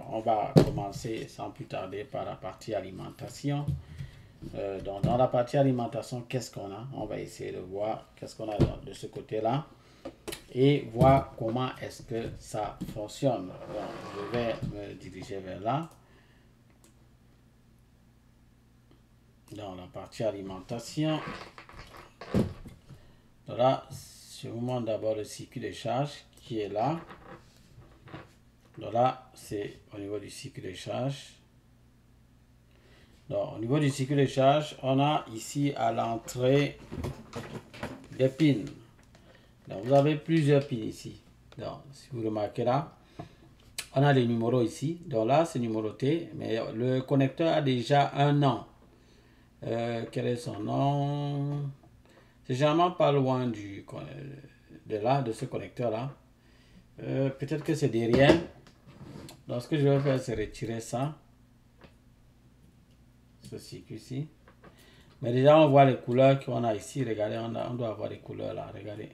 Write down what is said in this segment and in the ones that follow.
on va commencer sans plus tarder par la partie alimentation. Donc, dans la partie alimentation, qu'est-ce qu'on a? On va essayer de voir qu'est-ce qu'on a de ce côté-là et voir comment est-ce que ça fonctionne. Donc, je vais me diriger vers là. Dans la partie alimentation. Donc là, je vous montre d'abord le circuit de charge qui est là. Donc là, c'est au niveau du circuit de charge. Donc, au niveau du circuit de charge, on a ici à l'entrée des pins. Donc, vous avez plusieurs pins ici. Donc, si vous remarquez là, on a les numéros ici. Donc là, c'est numéroté, mais le connecteur a déjà un nom. Quel est son nom? C'est généralement pas loin de ce connecteur-là. Peut-être que c'est derrière. Donc, ce que je vais faire, c'est retirer ça. Ce circuit-ci. Mais déjà, on voit les couleurs qu'on a ici. Regardez, on doit avoir les couleurs là. Regardez.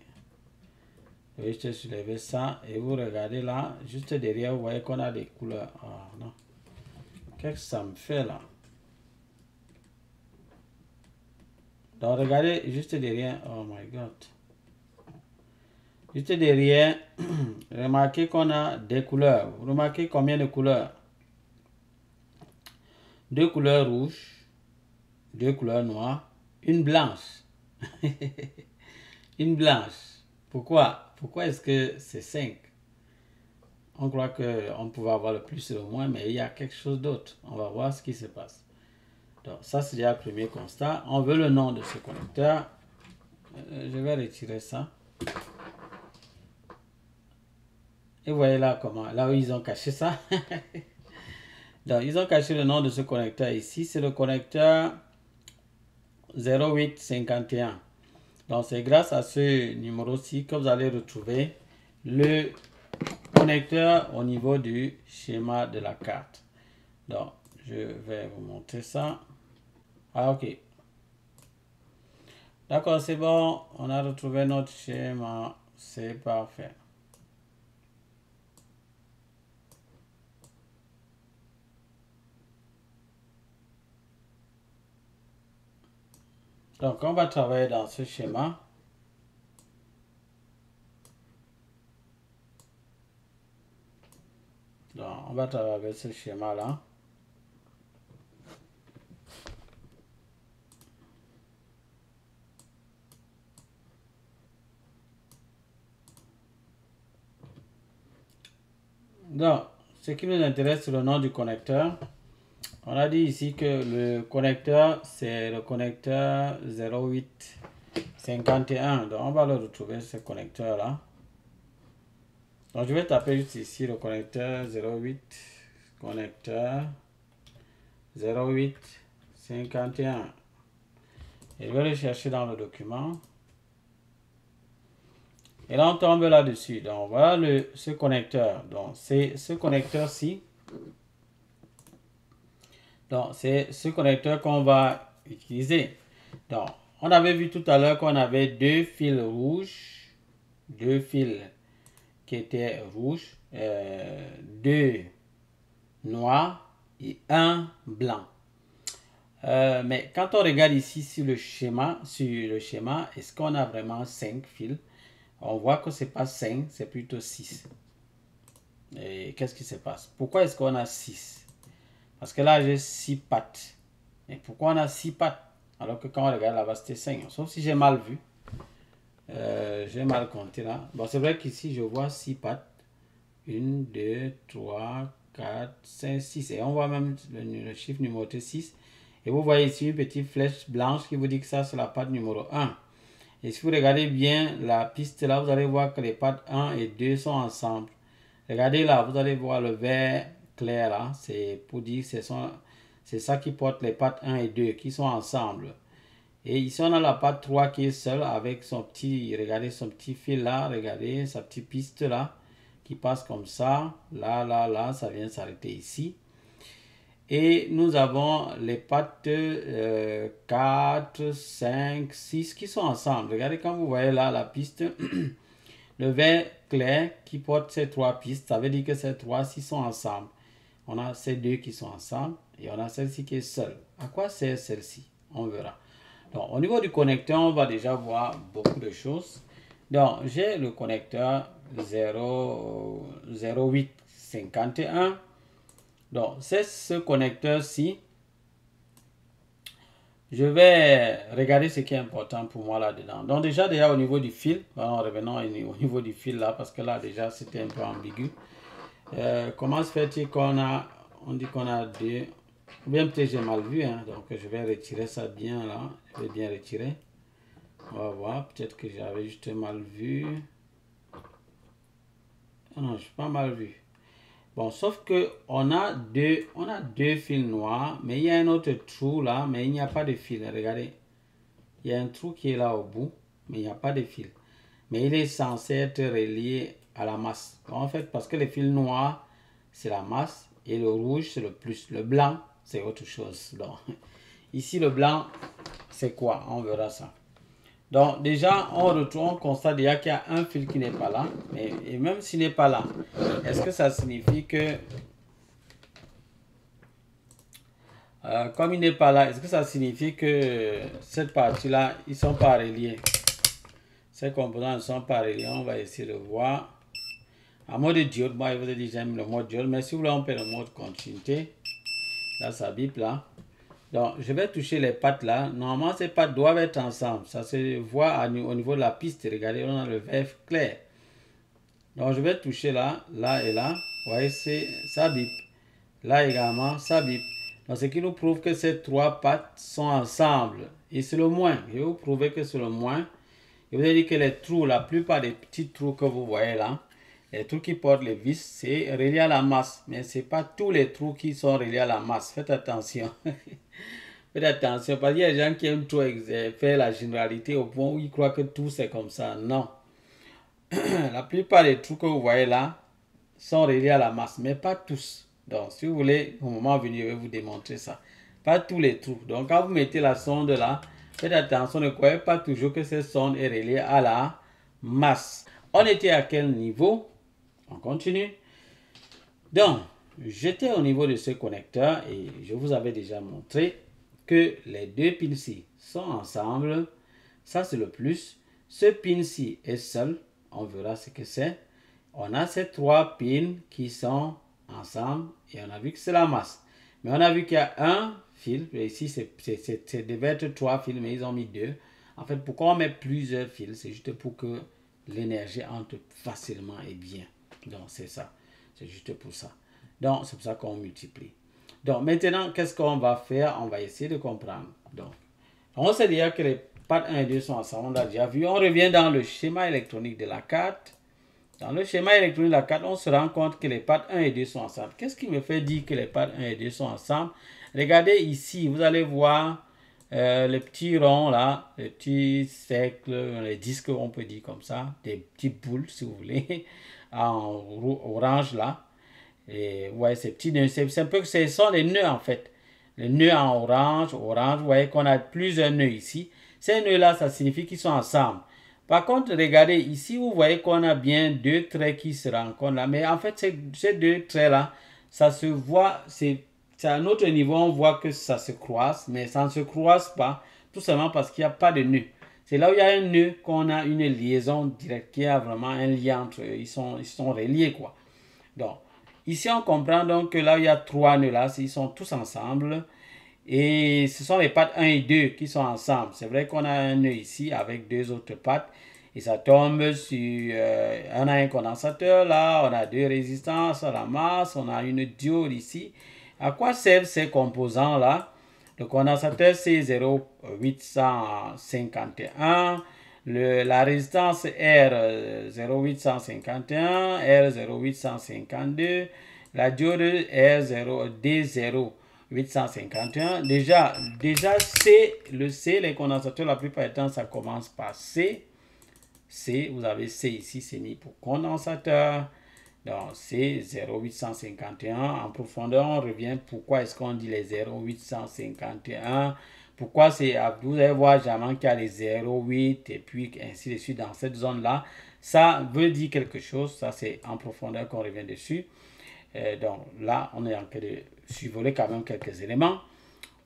Je vais juste soulever ça. Et vous regardez là, juste derrière, vous voyez qu'on a des couleurs. Ah non. Qu'est-ce que ça me fait là? Donc, regardez juste derrière. Oh my God. Juste derrière, remarquez qu'on a des couleurs. Vous remarquez combien de couleurs? 2 couleurs rouges, 2 couleurs noires, une blanche. Une blanche. Pourquoi? Pourquoi est-ce que c'est 5? On croit qu'on pouvait avoir le plus et le moins, mais il y a quelque chose d'autre. On va voir ce qui se passe. Donc, ça, c'est déjà le premier constat. On veut le nom de ce connecteur. Je vais retirer ça. Et vous voyez là comment, là où ils ont caché ça. Donc, ils ont caché le nom de ce connecteur ici. C'est le connecteur 0851. Donc, c'est grâce à ce numéro-ci que vous allez retrouver le connecteur au niveau du schéma de la carte. Donc, je vais vous montrer ça. Ah, ok. D'accord, c'est bon. On a retrouvé notre schéma. C'est parfait. Donc, on va travailler dans ce schéma. Donc, on va travailler avec ce schéma-là. Donc, ce qui nous intéresse, c'est le nom du connecteur. On a dit ici que le connecteur, c'est le connecteur 0851. Donc, on va le retrouver, ce connecteur-là. Donc, je vais taper juste ici le connecteur 08, connecteur 0851. Et je vais le chercher dans le document. Et là, on tombe là-dessus. Donc, voilà ce connecteur. Donc, c'est ce connecteur-ci. Donc, c'est ce connecteur qu'on va utiliser. Donc, on avait vu tout à l'heure qu'on avait 2 fils rouges, 2 fils qui étaient rouges, 2 noirs et 1 blanc. Mais quand on regarde ici sur le schéma, est-ce qu'on a vraiment 5 fils? On voit que ce n'est pas 5, c'est plutôt 6. Et qu'est-ce qui se passe? Pourquoi est-ce qu'on a 6? Parce que là, j'ai 6 pattes. Mais pourquoi on a 6 pattes? Alors que quand on regarde là-bas, c'était 5. Sauf si j'ai mal vu. J'ai mal compté là. Bon, c'est vrai qu'ici, je vois 6 pattes. 1, 2, 3, 4, 5, 6. Et on voit même le chiffre numéroté 6. Et vous voyez ici une petite flèche blanche qui vous dit que ça, c'est la patte numéro 1. Et si vous regardez bien la piste là, vous allez voir que les pattes 1 et 2 sont ensemble. Regardez là, vous allez voir le vert clair là. C'est pour dire que c'est ça qui porte les pattes 1 et 2 qui sont ensemble. Et ici, on a la patte 3 qui est seule avec son petit, regardez son petit fil là, regardez sa petite piste là qui passe comme ça. Là, là, là, ça vient s'arrêter ici. Et nous avons les pattes 4, 5, 6 qui sont ensemble. Regardez quand vous voyez là la piste, le vert clair qui porte ces 3 pistes, ça veut dire que ces 3 ci sont ensemble. On a ces deux qui sont ensemble et on a celle-ci qui est seule. À quoi sert celle-ci? On verra. Donc, au niveau du connecteur, on va déjà voir beaucoup de choses. Donc, j'ai le connecteur 0851. Donc, c'est ce connecteur-ci. Je vais regarder ce qui est important pour moi là-dedans. Donc, déjà au niveau du fil, revenons au niveau du fil là, parce que là, déjà, c'était un peu ambigu. Comment se fait-il on dit qu'on a deux, ou bien peut-être j'ai mal vu, hein, donc je vais retirer ça bien là, je vais bien retirer. On va voir, peut-être que j'avais juste mal vu. Non, je n'ai pas mal vu. Bon, sauf que on a deux fils noirs, mais il y a un autre trou là, mais il n'y a pas de fil. Regardez, il y a un trou qui est là au bout, mais il n'y a pas de fil. Mais il est censé être relié à la masse. En fait, parce que le fil noir, c'est la masse, et le rouge, c'est le plus. Le blanc, c'est autre chose. Donc, ici, le blanc, c'est quoi? On verra ça. Donc, déjà, on constate déjà qu'il y a un fil qui n'est pas là. Et même s'il n'est pas là, est-ce que ça signifie que... comme il n'est pas là, est-ce que ça signifie que cette partie-là, ils ne sont pas reliés? Ces composants ne sont pas reliés. On va essayer de voir. En mode diode, moi, je vous ai dit j'aime le mode diode. Mais si vous voulez, on peut le mode continuité. Là, ça bip là. Donc, je vais toucher les pattes là. Normalement, ces pattes doivent être ensemble. Ça se voit au niveau de la piste. Regardez, on a le vert clair. Donc, je vais toucher là, là et là. Vous voyez, ça bip. Là également, ça bip. Donc, ce qui nous prouve que ces trois pattes sont ensemble. Et c'est le moins. Je vais vous prouver que c'est le moins. Je vous ai dit que les trous, la plupart des petits trous que vous voyez là, les trous qui portent les vis, c'est relié à la masse. Mais ce n'est pas tous les trous qui sont reliés à la masse. Faites attention. Faites attention, parce qu'il y a des gens qui aiment trop faire la généralité au point où ils croient que tout c'est comme ça. Non. La plupart des trous que vous voyez là sont reliés à la masse, mais pas tous. Donc, si vous voulez, au moment venu, je vais vous démontrer ça. Pas tous les trous. Donc, quand vous mettez la sonde là, faites attention, ne croyez pas toujours que cette sonde est reliée à la masse. On était à quel niveau? On continue. Donc, j'étais au niveau de ce connecteur et je vous avais déjà montré que les deux pins-ci sont ensemble. Ça, c'est le plus. Ce pin-ci est seul. On verra ce que c'est. On a ces trois pins qui sont ensemble et on a vu que c'est la masse. Mais on a vu qu'il y a un fil. Et ici, c'est devait être trois fils, mais ils ont mis deux. En fait, pourquoi on met plusieurs fils? C'est juste pour que l'énergie entre facilement et bien. Donc, c'est ça. C'est juste pour ça. Donc, c'est pour ça qu'on multiplie. Donc, maintenant, qu'est-ce qu'on va faire? On va essayer de comprendre. Donc, on sait déjà que les pattes 1 et 2 sont ensemble. On a déjà vu. On revient dans le schéma électronique de la carte. Dans le schéma électronique de la carte, on se rend compte que les pattes 1 et 2 sont ensemble. Qu'est-ce qui me fait dire que les pattes 1 et 2 sont ensemble? Regardez ici, vous allez voir les petits ronds là, les petits cercles, les disques, on peut dire comme ça, des petites boules si vous voulez, en orange là. Et vous voyez ces petits nœuds, c'est un peu que ce sont les nœuds en fait. Les nœuds en orange, vous voyez qu'on a plusieurs nœuds ici. Ces nœuds là, ça signifie qu'ils sont ensemble. Par contre, regardez ici, vous voyez qu'on a bien deux traits qui se rencontrent là. Mais en fait, ces deux traits là, ça se voit, c'est à un autre niveau, on voit que ça se croise, mais ça ne se croise pas, tout simplement parce qu'il n'y a pas de nœud. C'est là où il y a un nœud qu'on a une liaison directe, qui a vraiment un lien entre eux. Ils sont reliés, quoi. Donc, ici, on comprend donc que là où il y a trois nœuds là, ils sont tous ensemble. Et ce sont les pattes 1 et 2 qui sont ensemble. C'est vrai qu'on a un nœud ici avec deux autres pattes. Et ça tombe sur... on a un condensateur là, on a deux résistances à la masse, on a une diode ici. À quoi servent ces composants là? Le condensateur c'est 0,851. La résistance R 0,851, R 0,852. La diode R0, D0. 851. Déjà C, le C, les condensateurs, la plupart du temps, ça commence par C. C, vous avez C ici, c'est mis pour condensateur. Donc, c'est 0,851. En profondeur, on revient. Pourquoi est-ce qu'on dit les 0,851? Pourquoi c'est, vous allez voir, jamais qu'il y a les 0,8 et puis ainsi de suite dans cette zone-là. Ça veut dire quelque chose. Ça, c'est en profondeur qu'on revient dessus. Donc là, on est en train de survoler quand même quelques éléments.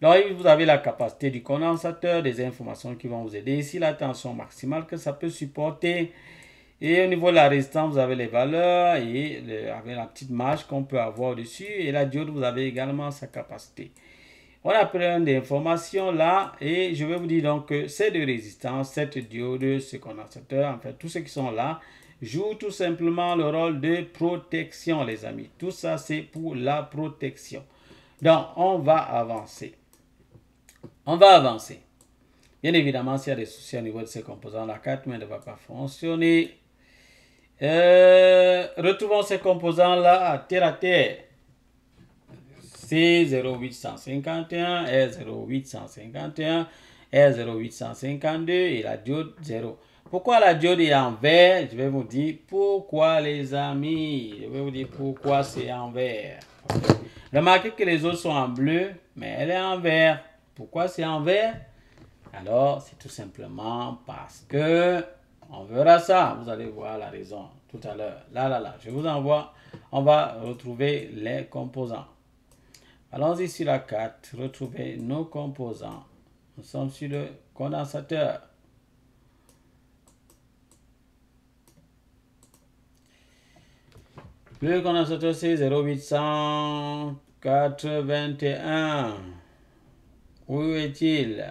Donc, vous avez la capacité du condensateur, des informations qui vont vous aider. Ici, la tension maximale que ça peut supporter. Et au niveau de la résistance, vous avez les valeurs et avec la petite marge qu'on peut avoir dessus. Et la diode, vous avez également sa capacité. On a plein d'informations là et je vais vous dire donc que ces deux résistances, cette diode, ce condensateur, en fait, tous ceux qui sont là, jouent tout simplement le rôle de protection, les amis. Tout ça, c'est pour la protection. Donc, on va avancer. Bien évidemment, s'il y a des soucis au niveau de ces composants, la carte mère ne va pas fonctionner. Retrouvons ces composants-là à terre. C0851, R0851, R0852 et la diode 0. Pourquoi la diode est en vert? Je vais vous dire pourquoi, les amis. Je vais vous dire pourquoi c'est en vert. Remarquez que les autres sont en bleu, mais elle est en vert. Pourquoi c'est en vert? Alors, c'est tout simplement parce que on verra ça. Vous allez voir la raison tout à l'heure. Là. Je vous envoie. On va retrouver les composants. Allons-y sur la carte. Retrouver nos composants. Nous sommes sur le condensateur. Le condensateur, c'est 0881. Où est-il?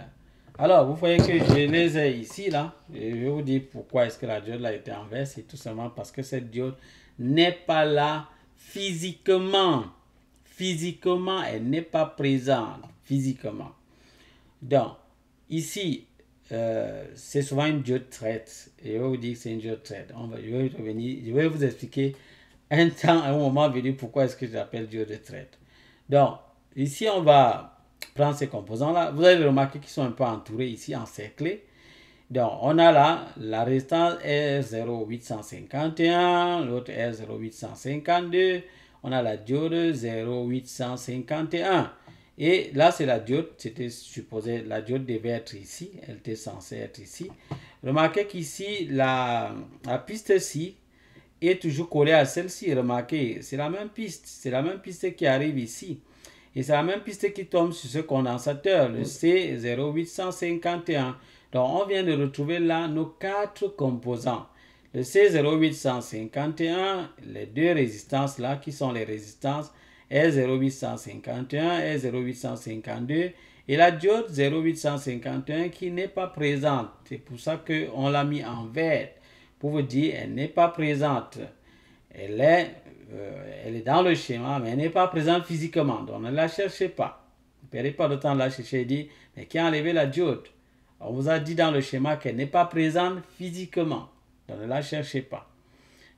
Alors, vous voyez que je les ai ici, là. Et je vais vous dire pourquoi est-ce que la diode là était en vert. C'est tout simplement parce que cette diode n'est pas là physiquement. Physiquement, elle n'est pas présente. Physiquement. Donc, ici, c'est souvent une diode traite. Et je vais vous dire que c'est une diode traite. Je vais vous expliquer un moment venu pourquoi est-ce que j'appelle diode de traite. Donc, ici, on va prendre ces composants-là. Vous allez remarquer qu'ils sont un peu entourés ici, encerclés. Donc, on a là la résistance R0851, l'autre R0852. On a la diode 0851. Et là, c'est la diode, c'était supposé, la diode devait être ici. Elle était censée être ici. Remarquez qu'ici, la piste-ci est toujours collée à celle-ci. Remarquez, c'est la même piste. C'est la même piste qui arrive ici. Et c'est la même piste qui tombe sur ce condensateur, le C0851. Donc, on vient de retrouver là nos quatre composants. Le C0851, les deux résistances là, qui sont les résistances R0851 et R0852, et la diode 0851 qui n'est pas présente. C'est pour ça qu'on l'a mis en vert. Pour vous dire, elle n'est pas présente. Elle est dans le schéma, mais elle n'est pas présente physiquement. Donc, ne la cherchez pas. Ne perdez pas de temps de la chercher et dire, mais qui a enlevé la diode? On vous a dit dans le schéma qu'elle n'est pas présente physiquement. Donc, ne la cherchez pas.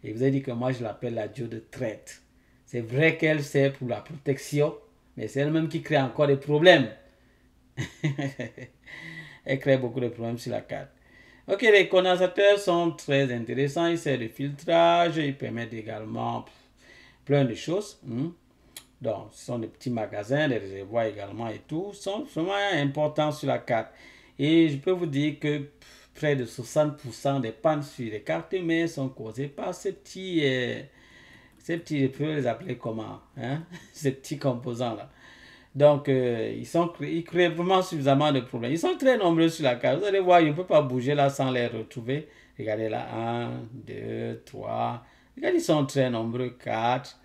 Et vous avez dit que moi, je l'appelle la diode de traite. C'est vrai qu'elle sert pour la protection, mais c'est elle-même qui crée encore des problèmes. Elle crée beaucoup de problèmes sur la carte. Ok, les condensateurs sont très intéressants. Ils servent de filtrage. Ils permettent également plein de choses. Donc, ce sont des petits magasins, des réservoirs également et tout. Ils sont vraiment importants sur la carte. Et je peux vous dire que près de 60% des pannes sur les cartes mères sont causées par ces petits, je peux les appeler comment, hein? Ces petits composants-là. Donc, ils créent vraiment suffisamment de problèmes. Ils sont très nombreux sur la carte. Vous allez voir, je ne peux pas bouger là sans les retrouver. Regardez là, 1, 2, 3. Regardez, ils sont très nombreux, 4.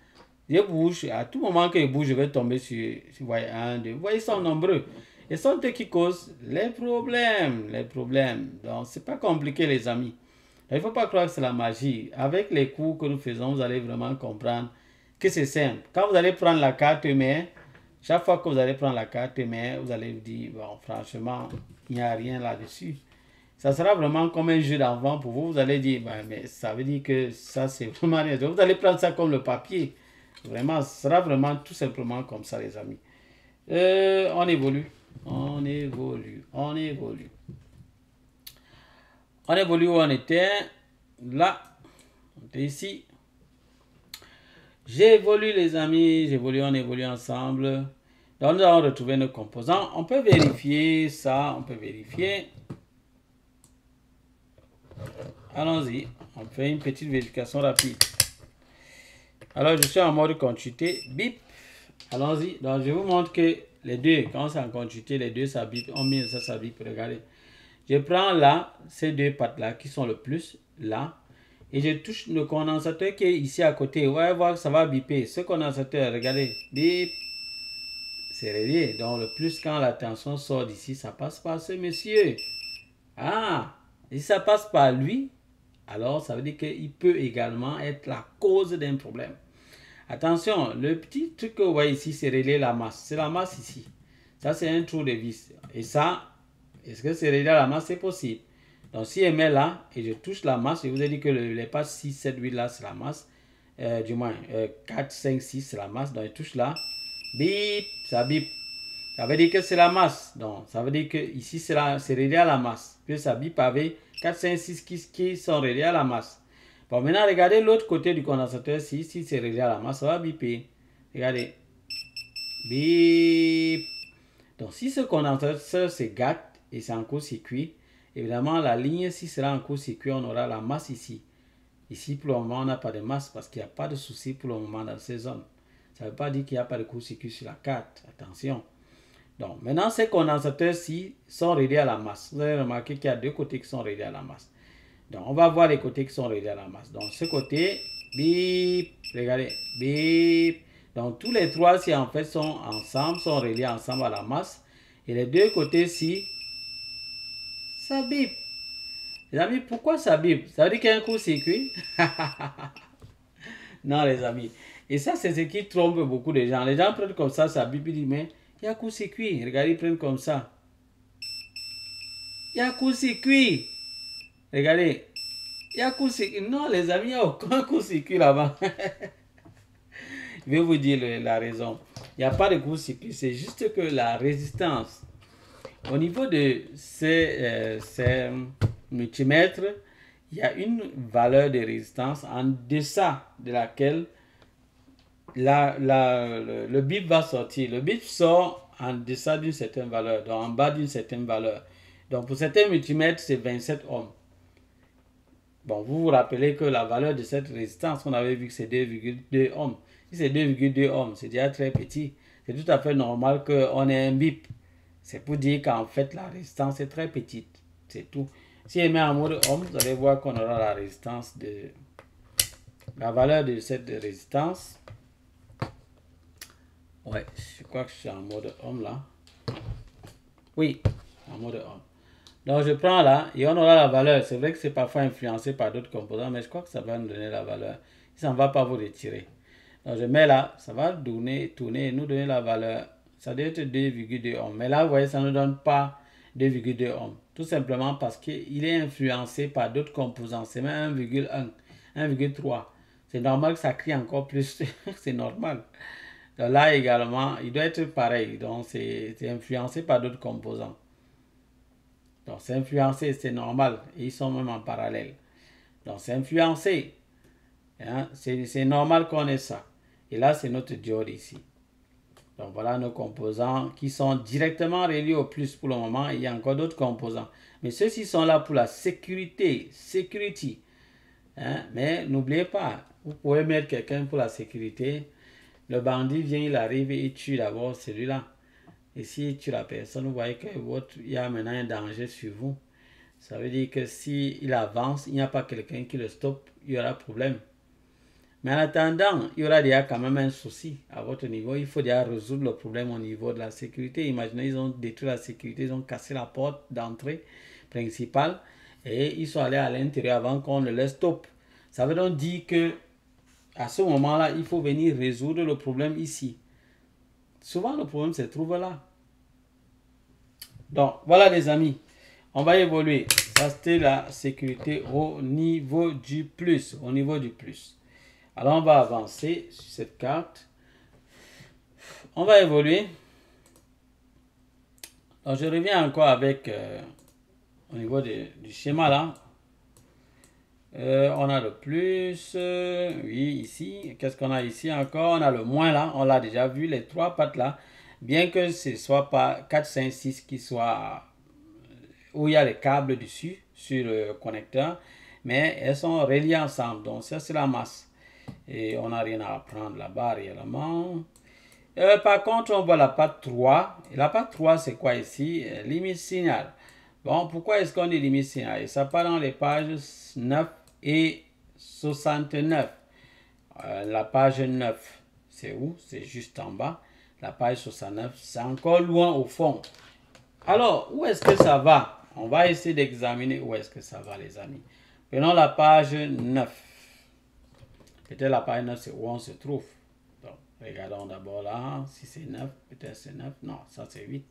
Je bouge. À tout moment que je bouge, je vais tomber sur vous voyez, 1, 2. Vous voyez, ils sont nombreux. Et sont eux qui causent les problèmes. Donc, c'est pas compliqué, les amis. Il ne faut pas croire que c'est la magie. Avec les cours que nous faisons, vous allez vraiment comprendre que c'est simple. Quand vous allez prendre la carte mère, chaque fois que vous allez prendre la carte mère, vous allez vous dire, bon, franchement, il n'y a rien là-dessus. Ça sera vraiment comme un jeu d'enfant pour vous. Vous allez dire, bah, mais ça veut dire que ça, c'est vraiment rien. Vous allez prendre ça comme le papier. Vraiment, ce sera vraiment tout simplement comme ça, les amis. On évolue. On évolue où on était. Là, on était ici. J'évolue, les amis. On évolue ensemble. Donc, nous allons retrouver nos composants. On peut vérifier ça. Allons-y. On fait une petite vérification rapide. Alors, je suis en mode continuité. Bip. Allons-y. Donc, je vous montre que les deux, quand c'est en continuité, les deux, ça bip. En mille, ça bip. Regardez. Je prends là, ces deux pattes-là qui sont le plus, là. Et je touche le condensateur qui est ici à côté. Vous allez voir que ça va biper. Ce condensateur, regardez. Bip. C'est relié. Donc, le plus, quand la tension sort d'ici, ça passe par ce monsieur. Ah. Et si ça passe par lui, alors ça veut dire qu'il peut également être la cause d'un problème. Attention, le petit truc que vous voyez ici, c'est relié à la masse. C'est la masse ici. Ça, c'est un trou de vis. Et ça, est-ce que c'est relié à la masse? C'est possible. Donc, si je mets là et je touche la masse, je vous ai dit que les passes 6, 7, 8 là, c'est la masse. Du moins, 4, 5, 6, c'est la masse. Donc, je touche là. Bip, ça bip. Ça veut dire que c'est la masse. Donc, ça veut dire que ici, c'est relié à la masse. Puis ça bip avec 4, 5, 6 qui sont reliés à la masse. Bon, maintenant, regardez l'autre côté du condensateur. Si c'est relié à la masse, ça va biper. Regardez. Bip. Donc, si ce condensateur se gâte et c'est en court-circuit, évidemment, la ligne, si sera en court-circuit, on aura la masse ici. Ici, pour le moment, on n'a pas de masse parce qu'il n'y a pas de souci pour le moment dans ces zones. Ça ne veut pas dire qu'il n'y a pas de court-circuit sur la carte. Attention. Donc, maintenant, ces condensateurs-ci sont reliés à la masse. Vous avez remarqué qu'il y a deux côtés qui sont reliés à la masse. Donc, on va voir les côtés qui sont reliés à la masse. Donc, ce côté, bip, regardez, bip. Donc, tous les trois-ci, en fait, sont ensemble, sont reliés ensemble à la masse. Et les deux côtés-ci, ça bip. Les amis, pourquoi ça bip? Ça veut dire qu'il y a un court-circuit? Non, les amis. Et ça, c'est ce qui trompe beaucoup de gens. Les gens prennent comme ça bip, ils disent, mais il y a court-circuit. Regardez, ils prennent comme ça. Il y a court-circuit. Regardez. Il y a court-circuit. Non, les amis, il n'y a aucun court-circuit là-bas. Je vais vous dire la raison. Il n'y a pas de court-circuit. C'est juste que la résistance, au niveau de ces multimètres, il y a une valeur de résistance en deçà de laquelle le bip va sortir. Le bip sort en deçà d'une certaine valeur, donc en bas d'une certaine valeur. Donc pour certains multimètres, c'est 27 ohms. Bon, vous vous rappelez que la valeur de cette résistance, on avait vu que c'est 2,2 ohms. Si c'est 2,2 ohms, c'est déjà très petit. C'est tout à fait normal qu'on ait un bip. C'est pour dire qu'en fait, la résistance est très petite. C'est tout. Si on met en mode ohm, vous allez voir qu'on aura la résistance de... La valeur de cette résistance. Ouais, je crois que je suis en mode ohm là. Oui, en mode ohm. Donc je prends là et on aura la valeur. C'est vrai que c'est parfois influencé par d'autres composants, mais je crois que ça va nous donner la valeur. Ça ne va pas vous retirer. Donc je mets là, ça va tourner et nous donner la valeur. Ça doit être 2,2 ohms. Mais là, vous voyez, ça ne nous donne pas 2,2 ohms. Tout simplement parce qu'il est influencé par d'autres composants. C'est même 1,1, 1,3. C'est normal que ça crie encore plus. C'est normal. Donc là également, il doit être pareil. Donc c'est influencé par d'autres composants. Donc c'est influencé, c'est normal. Et ils sont même en parallèle. Donc c'est influencé. Hein? C'est normal qu'on ait ça. Et là, c'est notre diode ici. Donc voilà nos composants qui sont directement reliés au plus pour le moment. Il y a encore d'autres composants. Mais ceux-ci sont là pour la sécurité. Security. Hein? Mais n'oubliez pas, vous pouvez mettre quelqu'un pour la sécurité. Le bandit vient, il arrive et il tue d'abord celui-là. Et s'il tue la personne, vous voyez qu'il y a maintenant un danger sur vous. Ça veut dire que s'il avance, il n'y a pas quelqu'un qui le stoppe, il y aura problème. Mais en attendant, il y aura déjà quand même un souci à votre niveau. Il faut déjà résoudre le problème au niveau de la sécurité. Imaginez, ils ont détruit la sécurité, ils ont cassé la porte d'entrée principale et ils sont allés à l'intérieur avant qu'on ne les stoppe. Ça veut donc dire que à ce moment-là, il faut venir résoudre le problème ici. Souvent, le problème se trouve là. Donc, voilà les amis. On va évoluer. Ça, c'était la sécurité au niveau du plus. Au niveau du plus. Alors, on va avancer sur cette carte. On va évoluer. Donc, je reviens encore avec, au niveau du schéma là. On a le plus, oui, ici. Qu'est-ce qu'on a ici encore? On a le moins là. On l'a déjà vu, les trois pattes là. Bien que ce ne soit pas 4, 5, 6 qui soit où il y a les câbles dessus, sur le connecteur. Mais elles sont reliées ensemble. Donc, ça, c'est la masse. Et on n'a rien à apprendre là-bas réellement. Par contre, on voit la patte 3. Et la patte 3, c'est quoi ici? Limite signal. Bon, pourquoi est-ce qu'on dit limite signal? Et ça part dans les pages 9 et 69. La page 9, c'est où? C'est juste en bas. La page 69, c'est encore loin au fond. Alors, où est-ce que ça va? On va essayer d'examiner où est-ce que ça va, les amis. Prenons la page 9. Peut-être la page 9, c'est où on se trouve. Donc, regardons d'abord là. Si c'est 9, peut-être c'est 9. Non, ça c'est 8.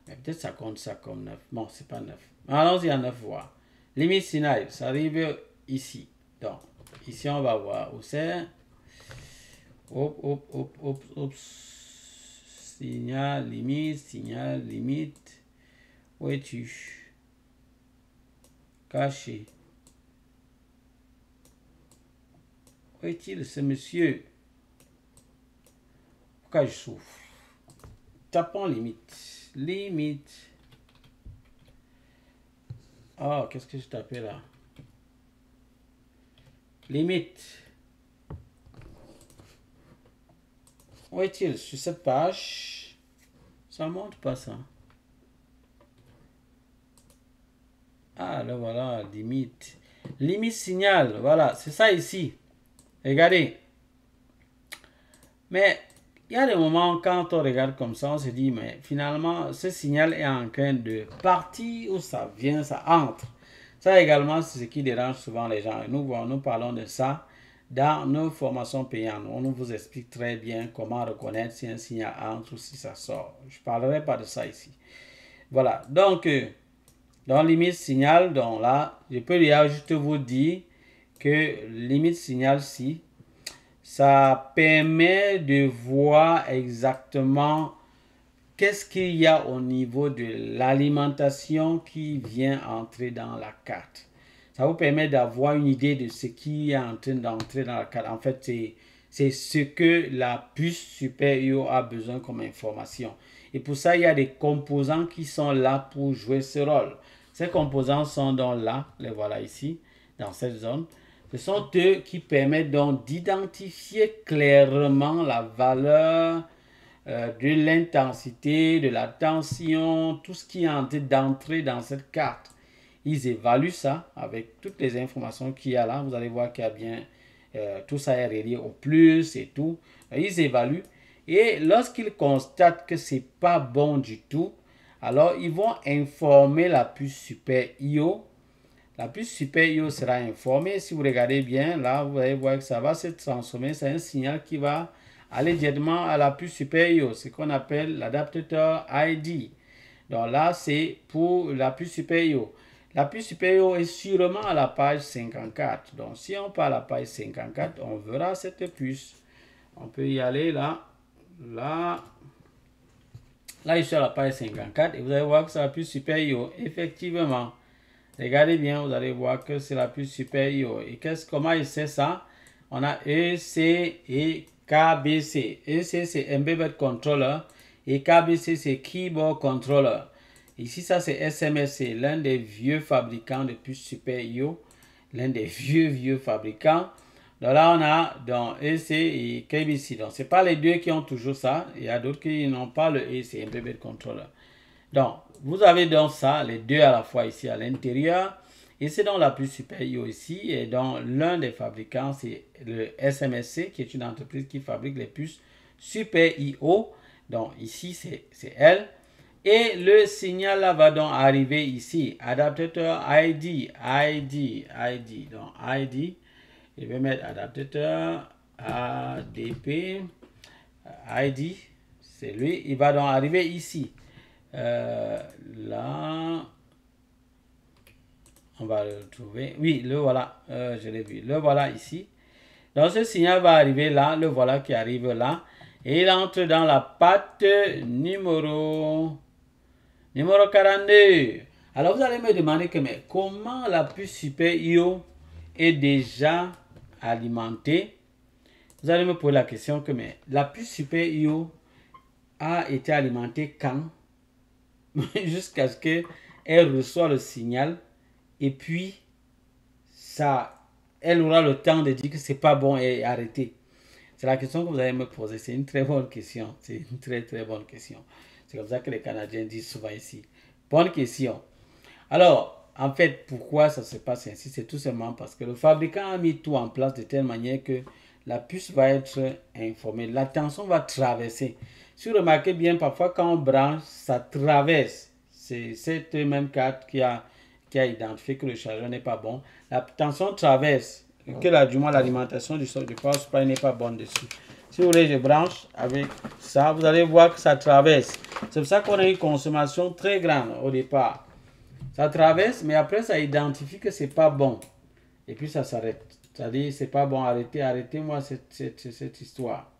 Mais peut-être ça compte ça comme 9. Bon, c'est pas 9. Allons-y à 9 voir. Limite signal, ça arrive ici. Donc, ici, on va voir où c'est. Hop, hop, hop, hop, hop. Signal, limite. Où es-tu? Caché. Où est-il, ce monsieur? Pourquoi je souffre? Tapons limite. Limite. Oh, qu'est-ce que je tapais là? Limite. Où est-il? Sur cette page. Ça ne montre pas ça. Ah, là voilà, limite. Limite signal. Voilà, c'est ça ici. Regardez. Mais il y a des moments quand on regarde comme ça, on se dit, mais finalement, ce signal est en train de partir où ça vient, ça entre. Ça également, c'est ce qui dérange souvent les gens. Nous parlons de ça dans nos formations payantes. On vous explique très bien comment reconnaître si un signal entre ou si ça sort. Je ne parlerai pas de ça ici. Voilà, donc, dans limite signal, donc là, je peux juste vous dire que limite signal, si, ça permet de voir exactement qu'est-ce qu'il y a au niveau de l'alimentation qui vient entrer dans la carte. Ça vous permet d'avoir une idée de ce qui est en train d'entrer dans la carte. En fait, c'est ce que la puce Super IO a besoin comme information. Et pour ça, il y a des composants qui sont là pour jouer ce rôle. Ces composants sont donc là, les voilà ici, dans cette zone. Ce sont eux qui permettent donc d'identifier clairement la valeur de l'intensité, de la tension, tout ce qui est en train d'entrer dans cette carte. Ils évaluent ça avec toutes les informations qu'il y a là. Vous allez voir qu'il y a bien, tout ça est relié au plus et tout. Ils évaluent. Et lorsqu'ils constatent que c'est pas bon du tout, alors ils vont informer la puce Super IO. La puce Super IO sera informée. Si vous regardez bien, là, vous allez voir que ça va se transformer. C'est un signal qui va aller directement à la puce Super IO, ce qu'on appelle l'adaptateur ID. Donc là, c'est pour la puce Super IO. La puce Super IO est sûrement à la page 54. Donc si on part à la page 54, on verra cette puce. On peut y aller là. Là, je suis à la page 54 et vous allez voir que c'est la puce Super IO. Effectivement. Regardez bien, vous allez voir que c'est la puce Super IO. Et comment il sait ça? On a EC et KBC. EC, c'est Embedded Controller. Et KBC, c'est Keyboard Controller. Ici, ça, c'est SMSC, l'un des vieux fabricants de puces Super IO. L'un des vieux fabricants. Donc là, on a dans EC et KBC. Donc, ce n'est pas les deux qui ont toujours ça. Il y a d'autres qui n'ont pas le EC, Embedded Controller. Donc, vous avez donc ça, les deux à la fois ici à l'intérieur. Et c'est dans la puce Super IO ici. Et donc, l'un des fabricants, c'est le SMSC, qui est une entreprise qui fabrique les puces Super IO. Donc, ici, c'est elle. Et le signal là va donc arriver ici. Adaptateur ID. Donc, ID. Je vais mettre adaptateur ADP. ID. C'est lui. Il va donc arriver ici. Là, on va le trouver. Oui, le voilà. Je l'ai vu. Le voilà ici. Donc, ce signal va arriver là. Le voilà qui arrive là. Et il entre dans la patte numéro 42. Alors, vous allez me demander que, mais comment la puce Super IO est déjà alimentée? Vous allez me poser la question que, mais la puce Super IO a été alimentée quand? Jusqu'à ce qu'elle reçoit le signal et puis ça elle aura le temps de dire que c'est pas bon et arrêter? C'est la question que vous allez me poser. C'est une très bonne question. C'est une très très bonne question. C'est comme ça que les Canadiens disent souvent ici. Bonne question. Alors, en fait, pourquoi ça se passe ainsi? C'est tout simplement parce que le fabricant a mis tout en place de telle manière que la puce va être informée. La tension va traverser. Si vous remarquez bien, parfois quand on branche, ça traverse. C'est cette même carte qui a identifié que le chargeur n'est pas bon. La tension traverse. Que du moins l'alimentation du power supply n'est pas bonne dessus. Si vous voulez, je branche avec ça. Vous allez voir que ça traverse. C'est pour ça qu'on a une consommation très grande au départ. Ça traverse, mais après ça identifie que c'est pas bon. Et puis ça s'arrête. Ça dit c'est pas bon, arrêtez-moi cette histoire.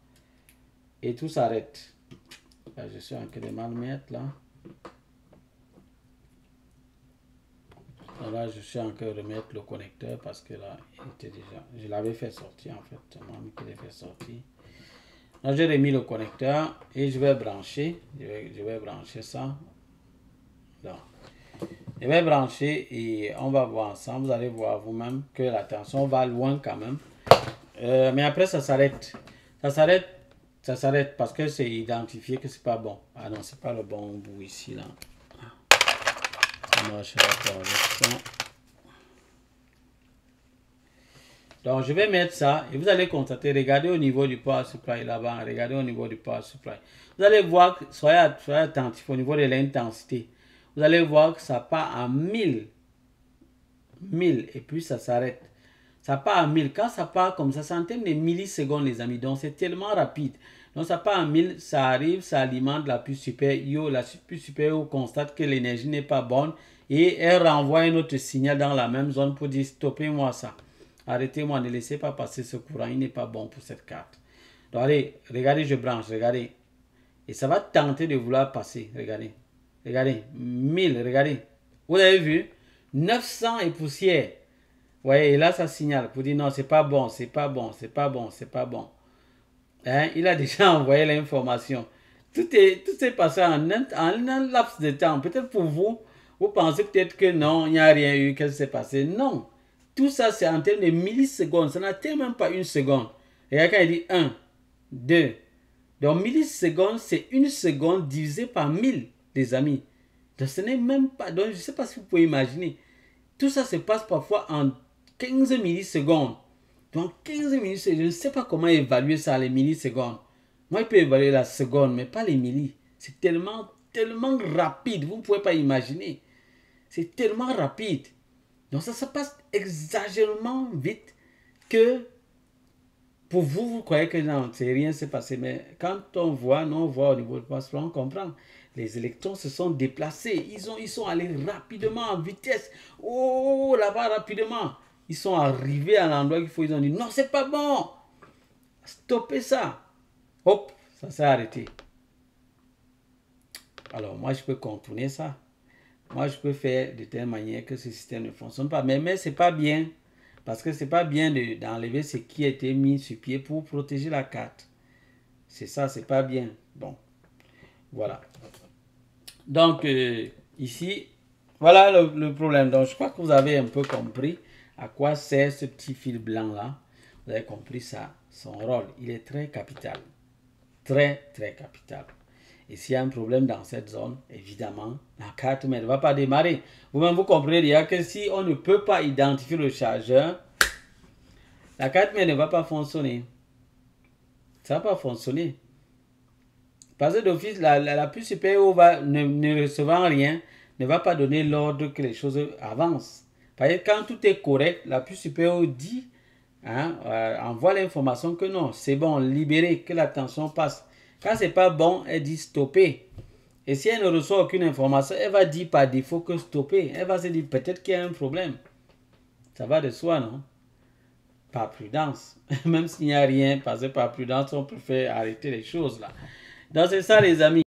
Et tout s'arrête. Là, je suis en train de mal mettre là. Là, je suis en train de remettre le connecteur parce que là, il était déjà. Je l'avais fait sortir en fait. C'est moi qui l'ai fait sortir. Là, j'ai remis le connecteur et je vais brancher. Je vais brancher ça. Là. Je vais brancher et on va voir ensemble. Vous allez voir vous-même que la tension va loin quand même. Mais après, ça s'arrête. Ça s'arrête parce que c'est identifié que c'est pas bon. Ah non, c'est pas le bon bout ici là. Ça marchera pas avec ça. Donc, je vais mettre ça et vous allez constater, regardez au niveau du power supply là-bas, regardez au niveau du power supply. Vous allez voir, soyez attentif au niveau de l'intensité. Vous allez voir que ça part à 1000 et puis ça s'arrête. Ça part à 1000. Quand ça part comme ça, c'est en termes de millisecondes, les amis. Donc, c'est tellement rapide. Donc, ça part à 1000, ça arrive, ça alimente la puce supérieure. La puce supérieure constate que l'énergie n'est pas bonne et elle renvoie un autre signal dans la même zone pour dire stoppez-moi ça. Arrêtez-moi, ne laissez pas passer ce courant, il n'est pas bon pour cette carte. Donc, allez, regardez, je branche, regardez. Et ça va tenter de vouloir passer, regardez. Regardez, 1000, regardez. Vous avez vu? 900 et poussière. Vous voyez, et là, ça signale pour dire non, c'est pas bon, c'est pas bon, c'est pas bon, c'est pas bon. Hein? Il a déjà envoyé l'information. Tout est passé en un laps de temps. Peut-être pour vous, vous pensez peut-être que non, il n'y a rien eu, qu'est-ce qui s'est passé. Non. Tout ça, c'est en termes de millisecondes. Ça n'a tellement pas une seconde. Et quand il dit 1, 2. Donc, millisecondes, c'est une seconde divisée par 1000, les amis. Donc, ce n'est même pas. Donc, je ne sais pas si vous pouvez imaginer. Tout ça se passe parfois en 15 millisecondes. Donc, 15 millisecondes, je ne sais pas comment évaluer ça, les millisecondes. Moi, je peux évaluer la seconde, mais pas les millis. C'est tellement rapide. Vous ne pouvez pas imaginer. C'est tellement rapide. Donc ça se passe exagérément vite que pour vous, vous croyez que non, c'est rien s'est passé. Mais quand on voit au niveau du passeport, on comprend. Les électrons se sont déplacés. Ils sont allés rapidement en vitesse. Oh, là-bas, rapidement. Ils sont arrivés à l'endroit qu'il faut. Ils ont dit non, c'est pas bon. Stoppez ça. Hop, ça s'est arrêté. Alors, moi, je peux contourner ça. Moi, je peux faire de telle manière que ce système ne fonctionne pas. Mais ce n'est pas bien. Parce que ce n'est pas bien d'enlever ce qui a été mis sur pied pour protéger la carte. C'est ça, c'est pas bien. Bon, voilà. Donc, ici, voilà le problème. Donc, je crois que vous avez un peu compris à quoi sert ce petit fil blanc-là. Vous avez compris ça, son rôle. Il est très capital. Très, très capital. Et s'il y a un problème dans cette zone, évidemment, la carte mère ne va pas démarrer. Vous-même, vous comprenez déjà que si on ne peut pas identifier le chargeur, la carte mère ne va pas fonctionner. Ça ne va pas fonctionner. Parce que d'office, la puce supérieure ne recevant rien, ne va pas donner l'ordre que les choses avancent. Parce que quand tout est correct, la puce supérieure dit, envoie l'information que non, c'est bon, libéré, que la tension passe. Quand c'est pas bon, elle dit stopper. Et si elle ne reçoit aucune information, elle va dire par défaut que stopper. Elle va se dire peut-être qu'il y a un problème. Ça va de soi, non? Par prudence. Même s'il n'y a rien, parce que par prudence, on préfère arrêter les choses là. Donc c'est ça les amis.